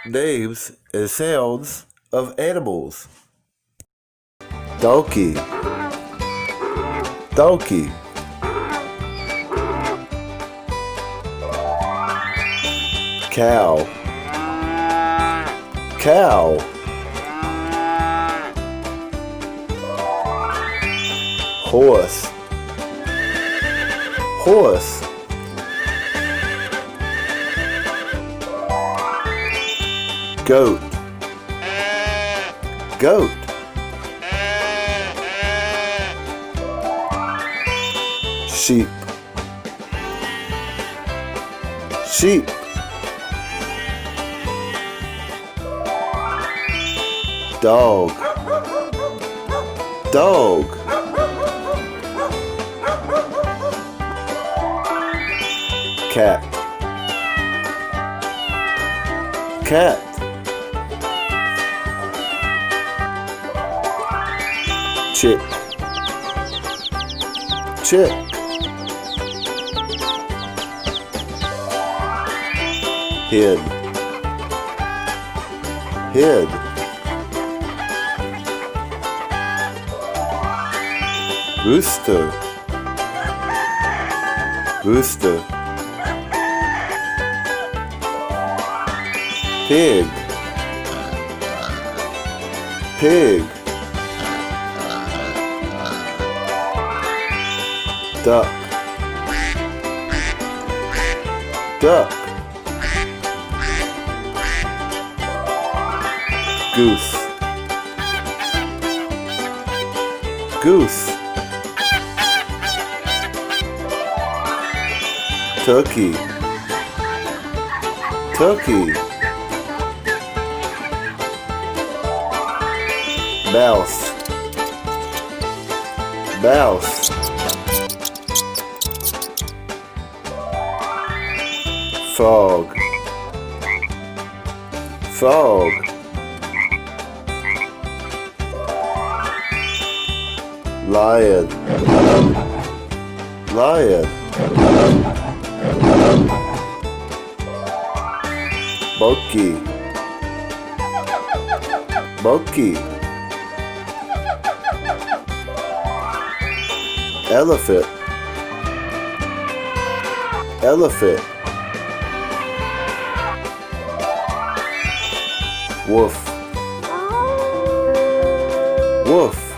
names and sounds of animals. Donkey, donkey. Cow, cow. Horse, horse. Goat, goat. Sheep, sheep. Dog, dog. Cat, cat. Chick, chick. Hen, hen. Rooster, rooster. Pig, pig. Duck, duck. Goose, goose. Turkey, turkey. Mouse, mouse. Frog, frog. Lion, lion. Monkey, monkey. Elephant, elephant. Wolf, wolf.